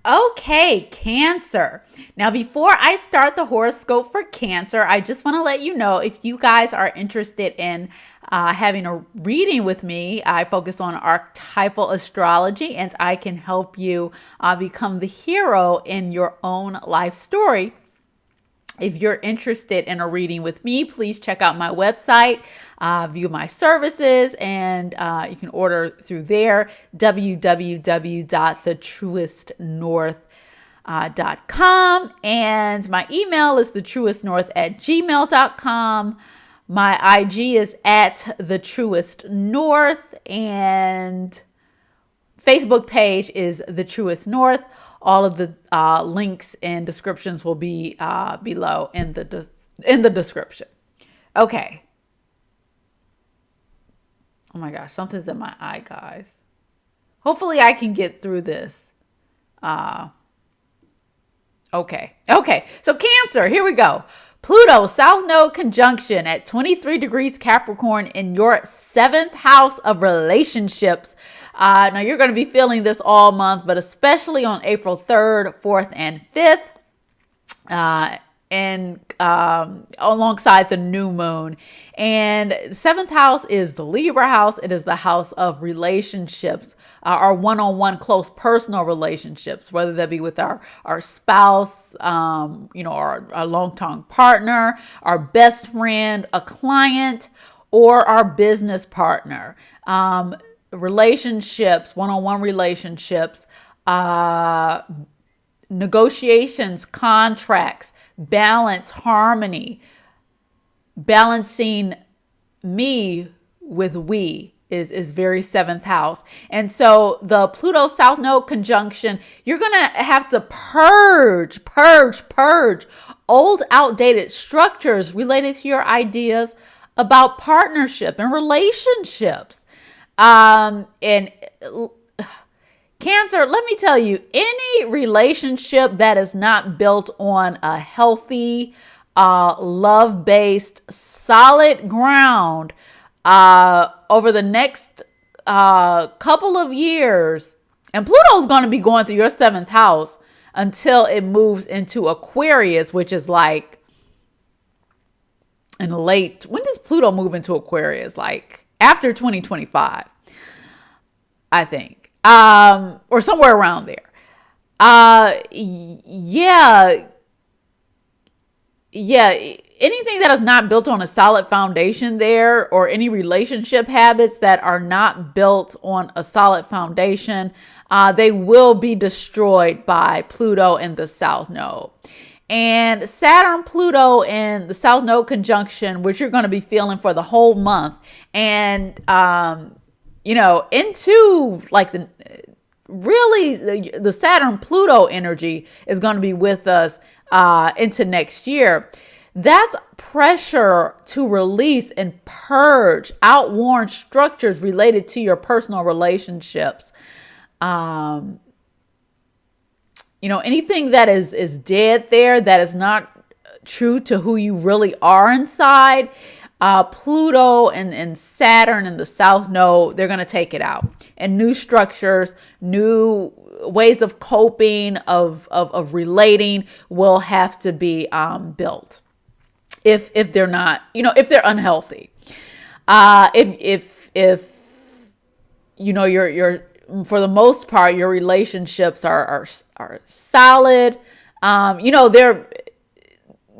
Okay, Cancer. Now, before I start the horoscope for Cancer, I just want to let you know if you guys are interested in having a reading with me. I focus on archetypal astrology and I can help you become the hero in your own life story. If you're interested in a reading with me, please check out my website, view my services, and you can order through there, www.thetruestnorth.com. And my email is thetruestnorth@gmail.com. My IG is at thetruestnorth, and Facebook page is The Truest North. All of the links and descriptions will be below in the description. Okay. Oh my gosh, something's in my eye, guys. Hopefully I can get through this. Okay. So Cancer, here we go. Pluto South Node conjunction at 23 degrees Capricorn in your 7th house of relationships. Now you're going to be feeling this all month, but especially on April 3rd, 4th, and 5th. And alongside the new moon. And the 7th house is the Libra house. It is the house of relationships, our one-on-one close personal relationships, whether that be with our spouse, our long-term partner, our best friend, a client, or our business partner. Relationships, one-on-one relationships, negotiations, contracts, balance, harmony, balancing me with we is very 7th house. And so the Pluto South Node conjunction, you're going to have to purge old outdated structures related to your ideas about partnership and relationships. And Cancer, let me tell you, any relationship that is not built on a healthy, love-based, solid ground over the next couple of years, and Pluto is going to be going through your 7th house until it moves into Aquarius, which is like in late, when does Pluto move into Aquarius? Like after 2025, I think. Or somewhere around there. Yeah. Anything that is not built on a solid foundation there, or any relationship habits that are not built on a solid foundation, they will be destroyed by Pluto and the South Node. And Saturn, Pluto, and the South Node conjunction, which you're going to be feeling for the whole month. And, into like the Saturn Pluto energy is going to be with us into next year. That's pressure to release and purge outworn structures related to your personal relationships. Anything that is dead there, that is not true to who you really are inside. Pluto and Saturn and the South Node, they're going to take it out. And new structures, new ways of coping, of relating will have to be built. If they're not, if they're unhealthy. If you're for the most part, your relationships are solid.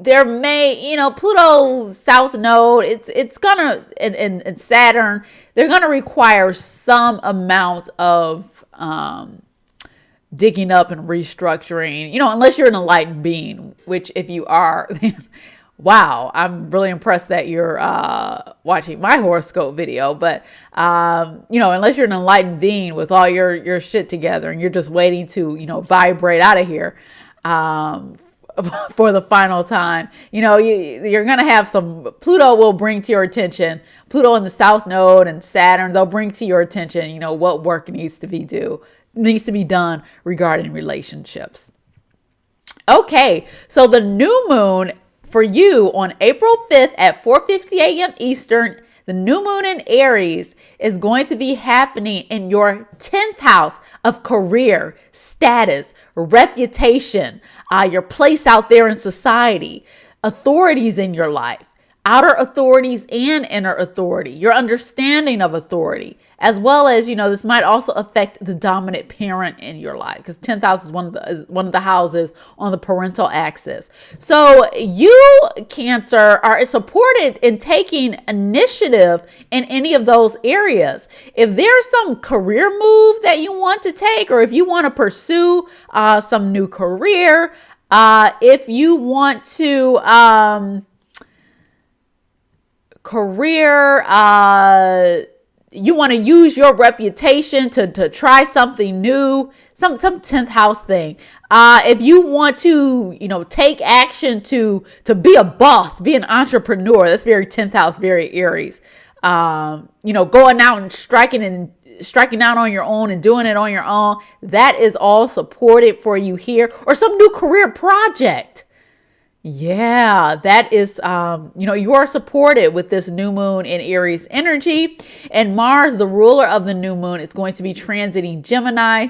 There may, Pluto South Node, it's gonna, and Saturn, they're gonna require some amount of digging up and restructuring, unless you're an enlightened being, which if you are, then wow, I'm really impressed that you're watching my horoscope video. But unless you're an enlightened being with all your shit together and you're just waiting to vibrate out of here for the final time, you're gonna have some. Pluto will bring to your attention, Pluto in the South Node and Saturn, they'll bring to your attention what work needs to be done regarding relationships. Okay, so the new moon for you on April 5th at 4:50 a.m. Eastern, the new moon in Aries is going to be happening in your 10th house of career, status, reputation, your place out there in society, authorities in your life, outer authorities and inner authority, your understanding of authority, as well as, this might also affect the dominant parent in your life, because 10th house is one of the houses on the parental axis. So you, Cancer, are supported in taking initiative in any of those areas. If there's some career move that you want to take, or if you want to pursue some new career, if you want to you want to use your reputation to try something new, some 10th house thing. If you want to, take action to be a boss, be an entrepreneur, that's very 10th house, very Aries. Going out and striking out on your own and doing it on your own, that is all supported for you here. Or some new career project. Yeah, that is, you are supported with this new moon in Aries energy. And Mars, the ruler of the new moon, is going to be transiting Gemini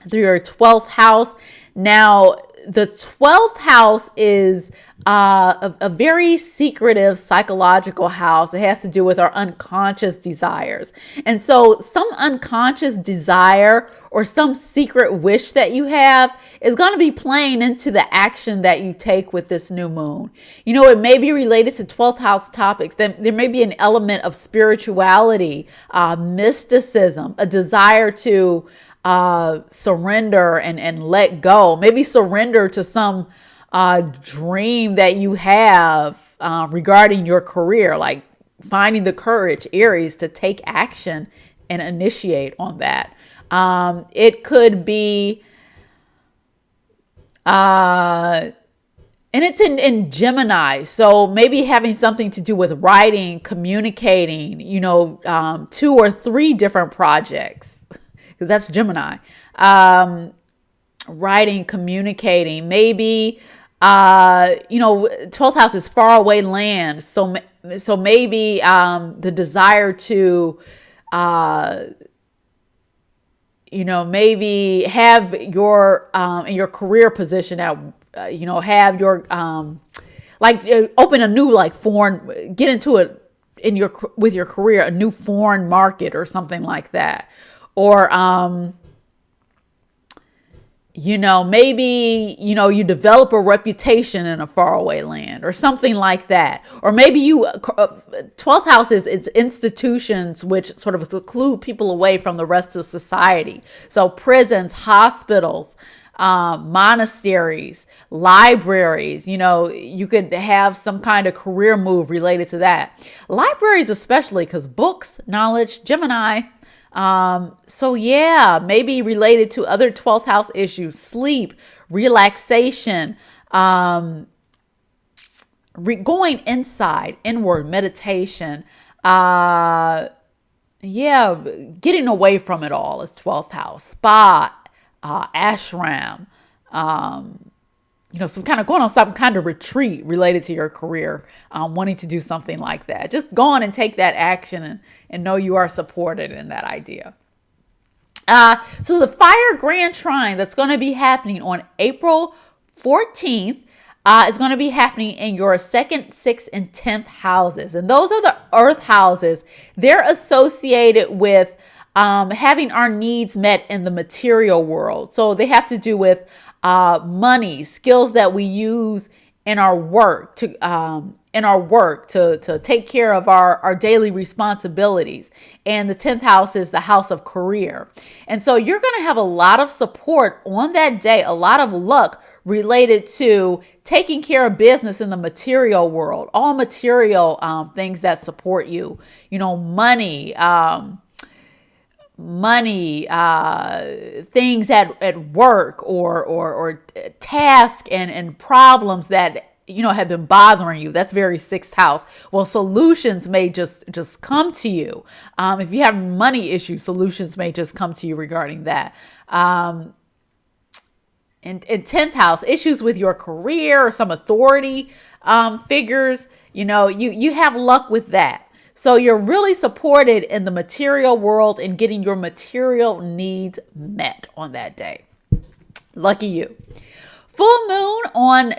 through your 12th house. Now, the 12th house is a very secretive psychological house. It has to do with our unconscious desires. And so some unconscious desire or some secret wish that you have is going to be playing into the action that you take with this new moon. It may be related to 12th house topics. There may be an element of spirituality, mysticism, a desire to surrender and let go. Maybe surrender to some dream that you have regarding your career, like finding the courage, Aries, to take action and initiate on that. It could be, and it's in Gemini, so maybe having something to do with writing, communicating, 2 or 3 different projects, because that's Gemini. Writing, communicating, maybe, 12th house is far away land. So maybe, the desire to, maybe have your, in your career position at, have your, open a new, foreign, get into it with your career, a new foreign market or something like that. Or, maybe, you develop a reputation in a faraway land or something like that. Or maybe 12th house it's institutions which sort of seclude people away from the rest of society. So prisons, hospitals, monasteries, libraries, you could have some kind of career move related to that. Libraries especially, because books, knowledge, Gemini. So yeah, maybe related to other 12th house issues, sleep, relaxation, going inside, inward, meditation, getting away from it all is 12th house, spa, ashram, some kind of going on some kind of retreat related to your career, wanting to do something like that. Just go on and take that action and know you are supported in that idea. So the fire grand trine that's going to be happening on April 14th is going to be happening in your 2nd, 6th, and 10th houses. And those are the earth houses. They're associated with having our needs met in the material world. So they have to do with money, skills that we use in our work to take care of our daily responsibilities. And the 10th house is the house of career. And so you're going to have a lot of support on that day, a lot of luck related to taking care of business in the material world, all material things that support you, money, things at work or tasks and problems that have been bothering you. That's very 6th house. Well, solutions may just come to you. If you have money issues, solutions may just come to you regarding that. In 10th house, issues with your career or some authority figures, you have luck with that. So you're really supported in the material world and getting your material needs met on that day. Lucky you. Full moon on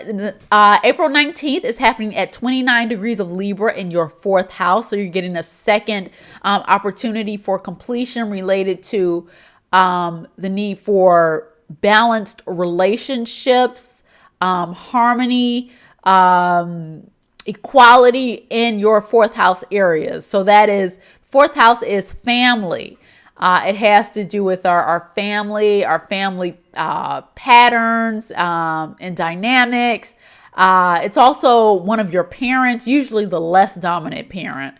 April 19th is happening at 29 degrees of Libra in your fourth house. So you're getting a second opportunity for completion related to the need for balanced relationships, harmony, equality in your fourth house areas. So that is, fourth house is family. It has to do with our family patterns and dynamics. It's also one of your parents, usually the less dominant parent,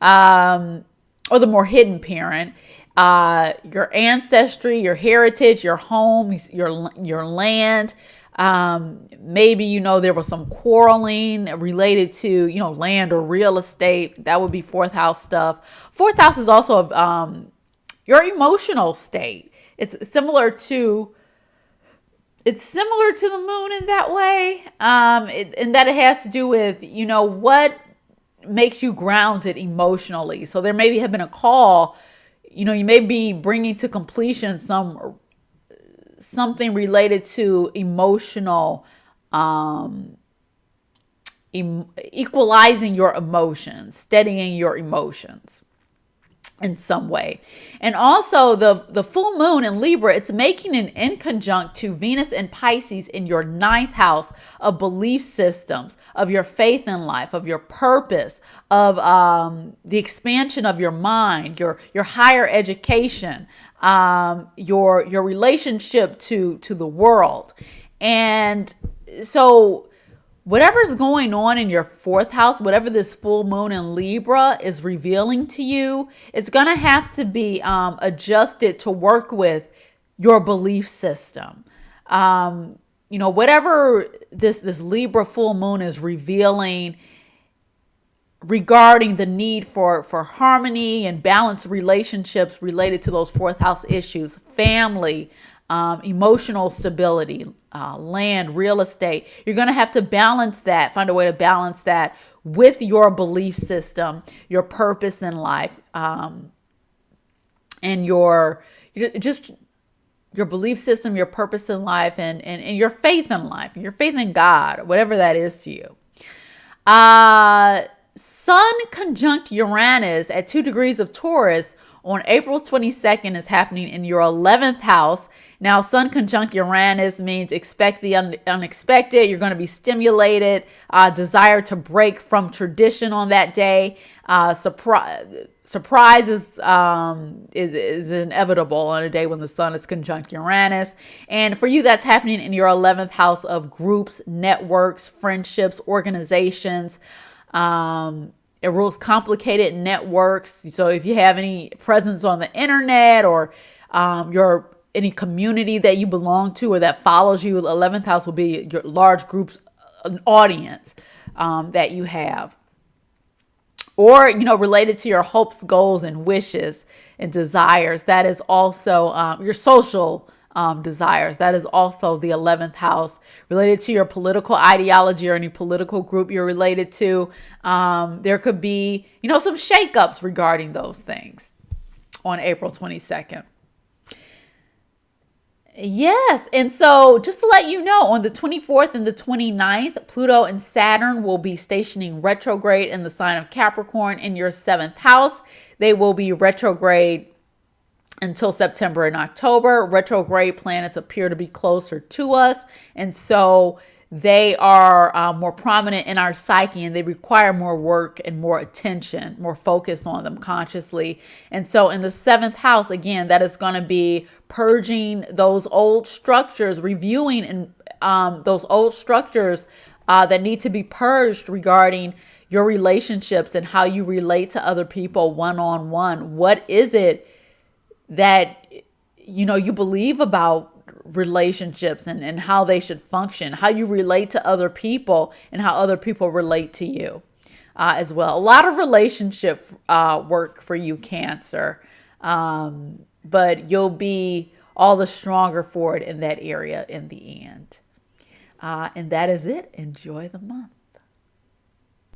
or the more hidden parent. Your ancestry, your heritage, your home, your land. Maybe, there was some quarreling related to, land or real estate. That would be fourth house stuff. Fourth house is also your emotional state. It's similar to the moon in that way, in that it has to do with, what makes you grounded emotionally. So there maybe have been a call, you may be bringing to completion something related to emotional, equalizing your emotions, steadying your emotions in some way. And also the full moon in Libra, it's making an inconjunct to Venus and Pisces in your ninth house of belief systems, of your faith in life, of your purpose, of the expansion of your mind, your higher education, your relationship to the world. And so whatever's going on in your fourth house, whatever this full moon in Libra is revealing to you, it's going to have to be adjusted to work with your belief system. Whatever this Libra full moon is revealing regarding the need for harmony and balanced relationships related to those fourth house issues, family, emotional stability, land, real estate. You're going to have to balance that, find a way to balance that with your belief system, your purpose in life, and your belief system, your purpose in life, and your faith in life, your faith in God, whatever that is to you. Sun conjunct Uranus at 2 degrees of Taurus on April 22nd is happening in your 11th house. Now, Sun conjunct Uranus means expect the unexpected. You're going to be stimulated, desire to break from tradition on that day. Surprise is inevitable on a day when the Sun is conjunct Uranus. And for you, that's happening in your 11th house of groups, networks, friendships, organizations. It rules complicated networks. So if you have any presence on the internet or any community that you belong to or that follows you, the 11th house will be your large groups, an audience that you have. Or, related to your hopes, goals, and wishes and desires. That is also your social desires. That is also the 11th house. Related to your political ideology or any political group you're related to. There could be, some shakeups regarding those things on April 22nd. Yes, and so just to let you know, on the 24th and the 29th, Pluto and Saturn will be stationing retrograde in the sign of Capricorn in your 7th house. They will be retrograde until September and October. Retrograde planets appear to be closer to us, and so they are more prominent in our psyche, and they require more work and more attention, more focus on them consciously. And so in the 7th house, again, that is going to be purging those old structures, reviewing and those old structures that need to be purged regarding your relationships and how you relate to other people one-on-one. What is it that you believe about relationships and how they should function, how you relate to other people and how other people relate to you as well. A lot of relationship work for you, Cancer, but you'll be all the stronger for it in that area in the end. And that is it. Enjoy the month.